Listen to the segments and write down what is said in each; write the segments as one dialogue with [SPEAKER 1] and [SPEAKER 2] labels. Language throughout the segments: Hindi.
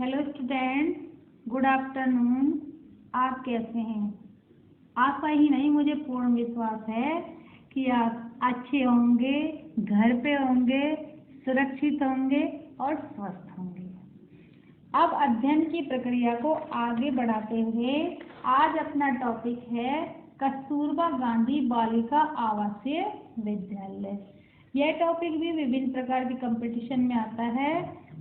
[SPEAKER 1] Hello student, good afternoon. आप कैसे हैं? आशा ही नहीं, मुझे पूर्ण विश्वास है कि आप अच्छे होंगे, घर पे होंगे, सुरक्षित होंगे और स्वस्थ होंगे। अब अध्ययन की प्रक्रिया को आगे बढ़ाते हुए आज अपना टॉपिक है कस्तूरबा गांधी बालिका आवासीय विद्यालय। यह टॉपिक भी विभिन्न प्रकार के कंपटीशन में आता है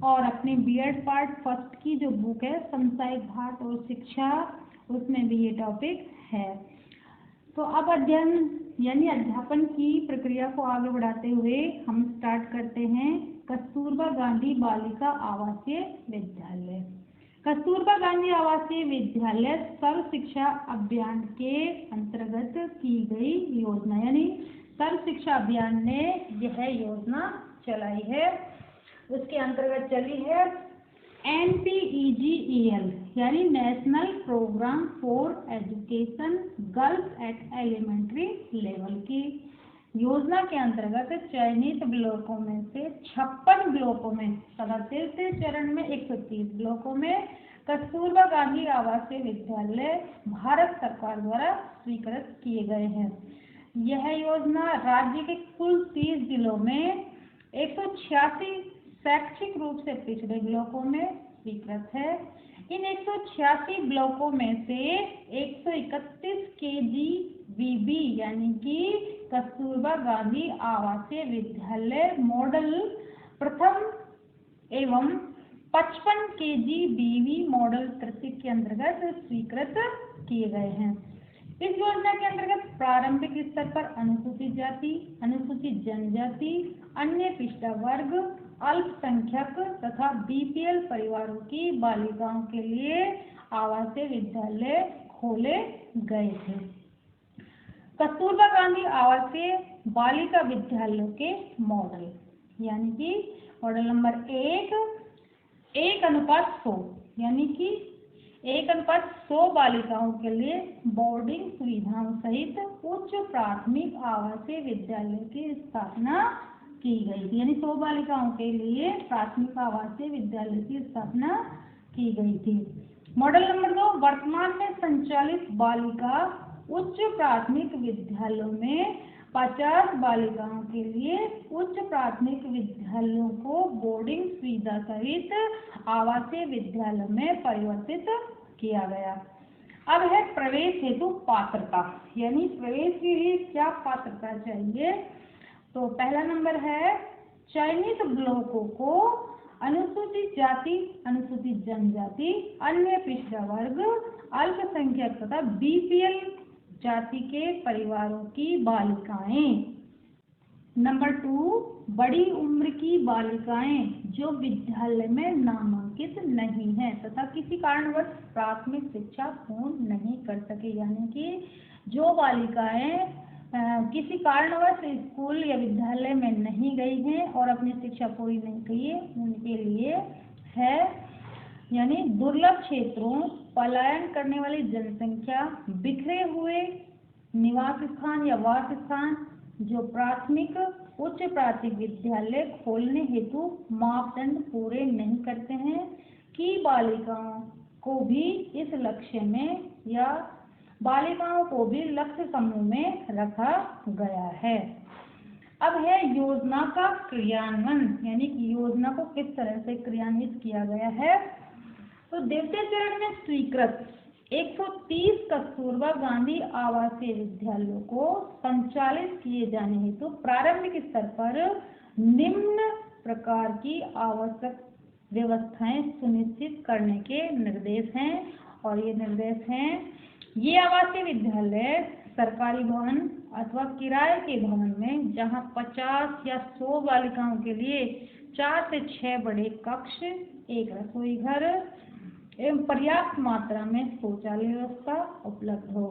[SPEAKER 1] और अपनी बीएड पार्ट फर्स्ट की जो बुक है समसामयिक भारत और शिक्षा, उसमें भी ये टॉपिक है। तो अब अध्ययन यानी अध्यापन की प्रक्रिया को आगे बढ़ाते हुए हम स्टार्ट करते हैं कस्तूरबा गांधी बालिका आवासीय विद्यालय। कस्तूरबा गांधी आवासीय विद्यालय सर्व शिक्षा अभियान के अंतर्गत की गई योजना, यानी सर्व शिक्षा अभियान ने यह योजना चलाई है। उसके अंतर्गत चली है NPEGEL यानी national programme for education girls at elementary level की योजना के अंतर्गत चयनित ब्लॉकों में से 56 ब्लॉकों में तथा तीसरे चरण में 130 ब्लॉकों में कस्तूरबा गांधी आवासीय विद्यालय भारत सरकार द्वारा स्वीकृत किए गए हैं। यह योजना राज्य के कुल 30 जिलों में 186 शैक्षिक रूप से पिछड़े ब्लॉकों में स्वीकृत है। इन 186 ब्लॉकों में से 131 KGBB यानी कि कस्तूरबा गांधी आवासीय विद्यालय मॉडल प्रथम एवं 55 KGBB मॉडल तृतीय के अंतर्गत स्वीकृत किए गए हैं। इस योजना के अंतर्गत प्रारंभिक स्तर पर अनुसूचित जाति, अनुसूचित जनजाति, अन्य पिछड़ा वर्ग, अल्पसंख्यक तथा BPL परिवारों की बालिकाओं के लिए आवासीय विद्यालय खोले गए थे। कस्तूरबा गांधी आवासीय बालिका विद्यालयों के मॉडल, यानी कि मॉडल नंबर 1:100 यानी कि 1:100 बालिकाओं के लिए बोर्डिंग सुविधाओं सहित उच्च प्राथमिक आवासीय विद्यालय की स्थापना की गई थी। यानी 100 बालिकाओं के लिए प्राथमिक आवासीय विद्यालय की स्थापना की गई थी। मॉडल नंबर 2, वर्तमान में संचालित बालिका उच्च प्राथमिक विद्यालयों में 50 बालिकाओं के लिए उच्च प्राथमिक विद्यालयों को बोर्डिंग सुविधा सहित आवासीय विद्यालय में परिवर्तित किया गया। अब है प्रवेश हेतु पात्रता, यानी प्रवेश के लिए क्या पात्रता चाहिए। तो पहला नंबर है चयनित ब्लॉकों को अनुसूचित जाति, अनुसूचित जनजाति, अन्य पिछड़ा वर्ग, अल्पसंख्यक तथा BPL जाति के परिवारों की बालिकाएं। नंबर 2, बड़ी उम्र की बालिकाएं जो विद्यालय में नामांकित नहीं है तथा किसी कारणवश प्राथमिक शिक्षा पूर्ण नहीं कर सके, यानी कि जो बालिकाएं किसी कारणवश स्कूल या विद्यालय में नहीं गई हैं और अपनी शिक्षा पूरी नहीं की है, उनके लिए है। यानी दुर्लभ क्षेत्रों, पलायन करने वाली जनसंख्या, बिखरे हुए निवास स्थान या वास स्थान जो प्राथमिक उच्च प्राथमिक विद्यालय खोलने हेतु मापदंड पूरे नहीं करते हैं कि बालिकाओं को भी इस लक्ष्य में या बालिकाओं को भी लक्ष्य समूह में रखा गया है। अब है योजना का क्रियान्वयन, यानी कि योजना को किस तरह से क्रियान्वित किया गया है। तो द्वितीय चरण में स्वीकृत 130 कस्तूरबा गांधी आवासीय विद्यालयों को संचालित किए जाने हेतु प्रारंभिक स्तर पर निम्न प्रकार की आवश्यक व्यवस्थाएं सुनिश्चित करने के निर्देश हैं। और ये निर्देश हैं, ये आवासीय विद्यालय सरकारी भवन अथवा किराए के भवन में जहां 50 या 100 बालिकाओं के लिए 4 से 6 बड़े कक्ष, एक रसोई घर एवं पर्याप्त मात्रा में शौचालय व्यवस्था उपलब्ध हो।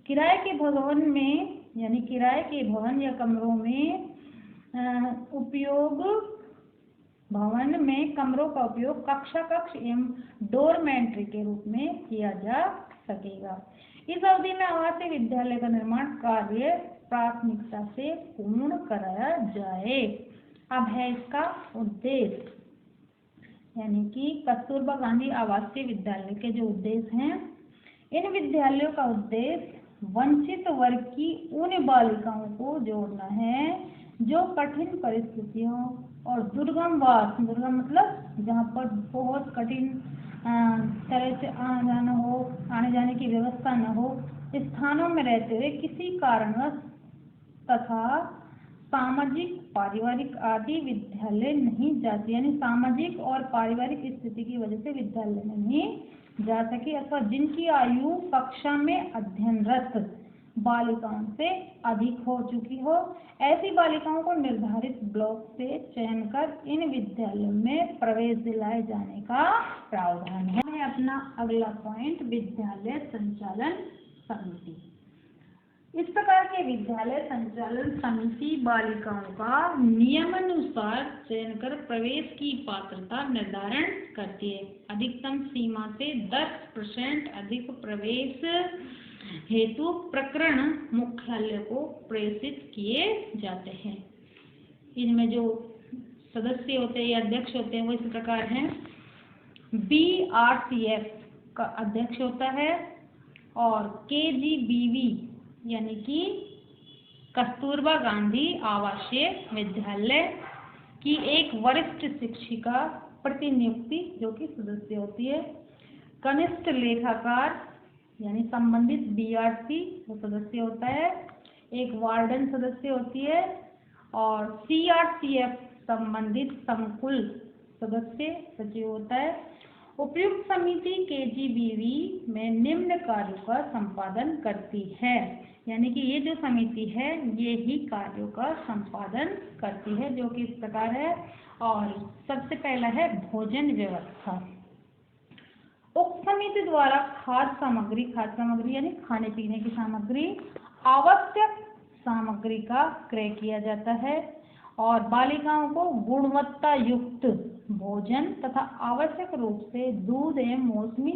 [SPEAKER 1] किराए के भवन में यानी किराए के भवन या कमरों में भवन में कमरों का उपयोग कक्षा कक्ष एवं डोरमेंट्री के रूप में किया जा सकेगा। इस अवधि में आवासीय विद्यालय का निर्माण कार्य प्राथमिकता से पूर्ण कराया जाए। अब है इसका उद्देश्य। यानी कि कस्तूरबा गांधी आवासीय विद्यालय के जो उद्देश्य हैं, इन विद्यालयों का उद्देश्य वंचित वर्ग की उन बालिकाओं को जोड़ना है जो कठिन परिस्थितियों और दुर्गम मतलब जहाँ पर बहुत कठिन तरह से आने जाने की व्यवस्था न हो, स्थानों में रहते हुए किसी कारणवश तथा सामाजिक पारिवारिक आदि विद्यालय नहीं जाती, यानी सामाजिक और पारिवारिक स्थिति की वजह से विद्यालय में नहीं जा सके, अथवा जिनकी आयु कक्षा में अध्ययनरत बालिकाओं से अधिक हो चुकी हो, ऐसी बालिकाओं को निर्धारित ब्लॉक से चयन कर इन विद्यालयों में प्रवेश दिलाए जाने का प्रावधान है। अपना अगला पॉइंट, विद्यालय संचालन समिति। इस प्रकार के विद्यालय संचालन समिति बालिकाओं का नियमानुसार चयन कर प्रवेश की पात्रता निर्धारण करती है। अधिकतम सीमा से 10% अधिक प्रवेश हेतु प्रकरण मुख्यालय को प्रेषित किए जाते हैं। इनमें जो सदस्य होते हैं या अध्यक्ष होते हैं वो इस प्रकार हैं। BRCS का अध्यक्ष होता है और KGBV यानी कि कस्तूरबा गांधी आवासीय विद्यालय की एक वरिष्ठ शिक्षिका प्रतिनियुक्ति जो कि सदस्य होती है। कनिष्ठ लेखाकार यानी संबंधित BRC वो सदस्य होता है। एक वार्डन सदस्य होती है और CRCF संबंधित संकुल सदस्य सचिव होता है। उपयुक्त समिति KGBV में निम्न कार्यों का संपादन करती है, यानी कि ये जो समिति है ये ही कार्यों का संपादन करती है, जो कि इस प्रकार है। और सबसे पहला है भोजन व्यवस्था। उक्त समिति द्वारा खाद्य सामग्री यानी खाने पीने की सामग्री, आवश्यक सामग्री का क्रय किया जाता है और बालिकाओं को गुणवत्ता युक्त भोजन तथा आवश्यक रूप से दूध एवं मौसमी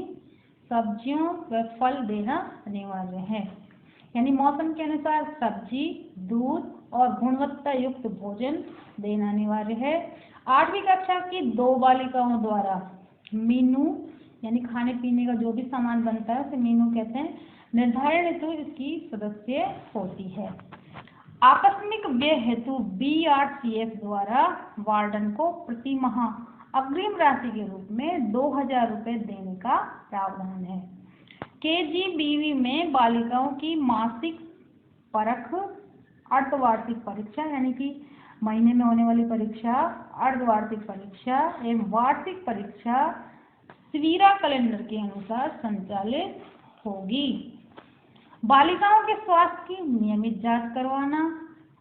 [SPEAKER 1] सब्जियों व फल देना अनिवार्य है। यानी मौसम के अनुसार सब्जी, दूध और गुणवत्ता युक्त भोजन देना अनिवार्य है। 8वीं कक्षा की 2 बालिकाओं द्वारा मीनू यानी खाने पीने का जो भी सामान बनता है उसे मीनू कहते हैं, निर्धारण हेतु इसकी सदस्य होती है। आकस्मिक व्यय हेतु BRCF द्वारा वार्डन को प्रति माह अग्रिम राशि के रूप में 2000 रुपये देने का प्रावधान है। KGBV में बालिकाओं की मासिक परख, अर्धवार्षिक परीक्षा यानी कि महीने में होने वाली परीक्षा, अर्धवार्षिक परीक्षा एवं वार्षिक परीक्षा स्वीरा कैलेंडर के अनुसार संचालित होगी। बालिकाओं के स्वास्थ्य की नियमित जांच करवाना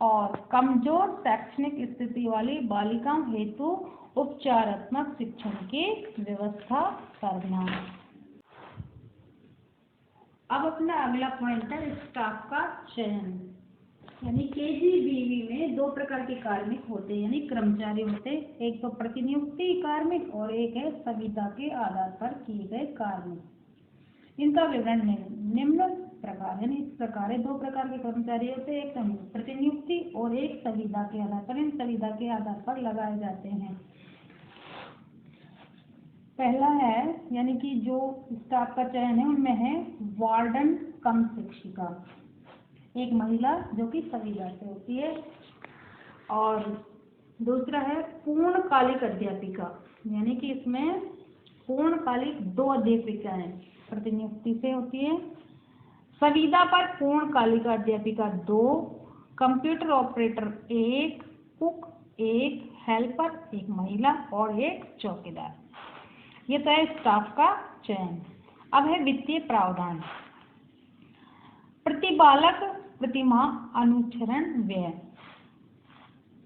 [SPEAKER 1] और कमजोर शैक्षणिक स्थिति वाली बालिकाओं हेतु उपचारात्मक शिक्षण की व्यवस्था करना। अब अपना अगला पॉइंट है स्टाफ का चयन। यानी KGBV में 2 प्रकार के कार्मिक होते हैं यानी कर्मचारी होते हैं, एक तो प्रतिनियुक्ति कार्मिक और एक है संविदा के आधार पर किए गए कार्मिक। इनका विवरण निम्न प्रकार है। इस प्रकार है 2 प्रकार के कर्मचारी होते हैं, एक प्रतिनियुक्ति और एक संविदा के आधार पर। इन संविदा के आधार पर लगाए जाते हैं। पहला है यानी कि जो स्टाफ का चयन है उनमें है वार्डन कम शिक्षिका, एक महिला जो कि संविदा से होती है, और दूसरा है पूर्णकालिक अध्यापिका यानी कि इसमें पूर्णकालिक 2 अध्यापिकाएं प्रतिनियुक्ति से होती है। संविदा पर पूर्णकालिक अध्यापिका 2, कंप्यूटर ऑपरेटर 1, कुक 1, हेल्पर 1 महिला और 1 चौकीदार। ये तो है स्टाफ का चयन। अब है वित्तीय प्रावधान। प्रति बालक प्रति माह अनुचरण व्यय।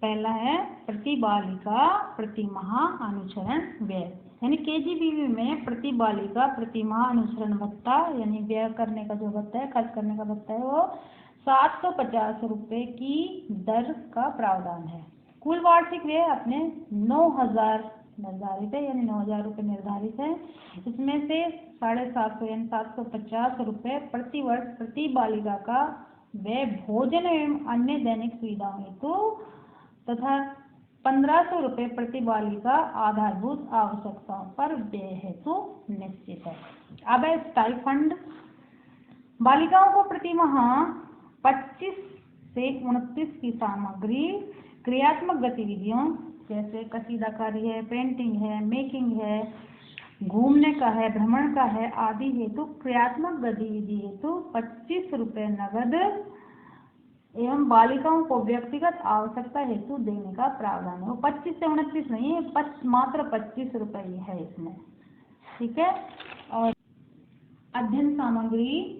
[SPEAKER 1] पहला है प्रति बालिका प्रति माह अनुचरण व्यय, यानी KGBV में प्रति बालिका प्रति माह अनुसरण भत्ता यानी व्यय करने का जो भत्ता है, खर्च करने का भत्ता है, वो 750 रुपये की दर का प्रावधान है। कुल वार्षिक व्यय अपने 9000 निर्धारित है, यानी 9000 रुपये निर्धारित है। इसमें से 750 यानी 750 रुपये प्रति वर्ष प्रति बालिका का व्यय भोजन एवं अन्य दैनिक सुविधाओं हेतु तथा 1500 रुपये प्रति बालिका आधारभूत आवश्यकताओं पर व्यय हेतु निश्चित है। अब है स्टाइफंड। बालिकाओं को प्रति माह 25 से 29 की सामग्री क्रियात्मक गतिविधियों जैसे कसीदाकारी है, पेंटिंग है, मेकिंग है, घूमने का है, भ्रमण का है आदि हेतु क्रियात्मक गतिविधि हेतु 25 रुपये नगद एवं बालिकाओं को व्यक्तिगत आवश्यकता हेतु देने का प्रावधान है। वो 25 से 29 नहीं है, मात्र 25 रुपये है इसमें, ठीक है। और अध्ययन सामग्री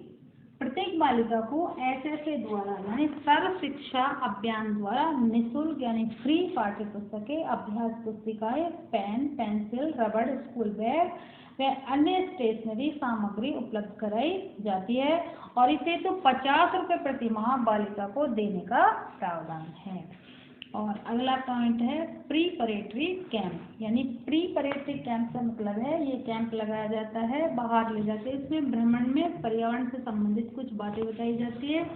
[SPEAKER 1] प्रत्येक बालिका को एसएसए द्वारा यानी सर्व शिक्षा अभियान द्वारा निःशुल्क यानी फ्री पाठ्य पुस्तकें, अभ्यास पुस्तिकाएं, पेन, पेंसिल, रबड़, स्कूल बैग व अन्य स्टेशनरी सामग्री उपलब्ध कराई जाती है और इसे तो 50 रुपये प्रति माह बालिका को देने का प्रावधान है। और अगला पॉइंट है प्री परेटरी कैंप, यानी प्री परेटरी कैंप का मतलब है ये कैंप लगाया जाता है, बाहर ले जाते हैं। इसमें भ्रमण में पर्यावरण से संबंधित कुछ बातें बताई जाती है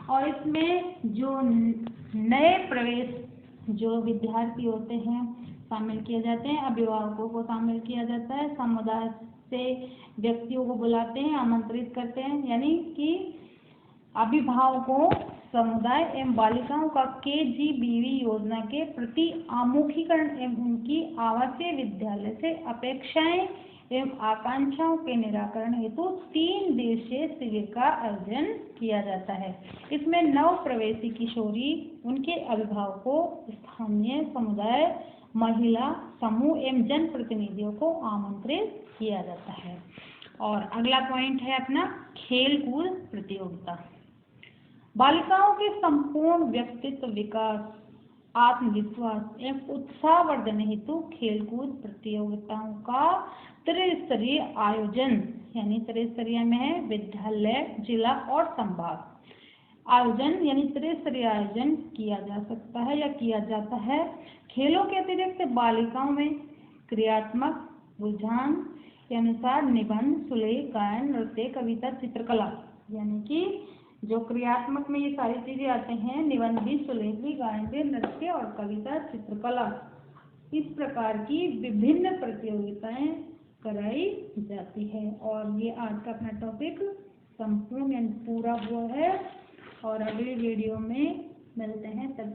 [SPEAKER 1] और इसमें जो नए प्रवेश जो विद्यार्थी होते हैं शामिल किए जाते हैं, अभिभावकों को शामिल किया जाता है, समुदाय से व्यक्तियों को बुलाते हैं, आमंत्रित करते हैं, यानी कि अभिभावकों, समुदाय एवं बालिकाओं का KGBV योजना के प्रति आमुखीकरण एवं उनकी आवासीय विद्यालय से अपेक्षाएं एवं आकांक्षाओं के निराकरण हेतु 3 दिवसीय शिविर का आयोजन किया जाता है। इसमें नव प्रवेशी किशोरी, उनके अभिभावकों, स्थानीय समुदाय, महिला समूह एवं जनप्रतिनिधियों को आमंत्रित किया जाता है। और अगला पॉइंट है अपना खेल कूद प्रतियोगिता। बालिकाओं के संपूर्ण व्यक्तित्व विकास, आत्मविश्वास एवं उत्साहवर्धन हेतु खेलकूद प्रतियोगिताओं का त्रिस्तरीय आयोजन, यानी त्रिस्तरीय में है विद्यालय, जिला और संभाग आयोजन, यानी त्रिस्तरीय आयोजन किया जा सकता है या किया जाता है। खेलों के अतिरिक्त बालिकाओं में क्रियात्मक रुझान के अनुसार निबंध, सुलेख, गायन, नृत्य, कविता, चित्रकला, यानी कि जो क्रियात्मक में ये सारी चीजें आते हैं, निबंध भी, सुलेख भी, गायन भी, नृत्य और कविता, चित्रकला, इस प्रकार की विभिन्न प्रतियोगिताएं कराई जाती है। और ये आज का अपना टॉपिक संपूर्ण यानी पूरा हुआ है और अगली वीडियो में मिलते हैं। तब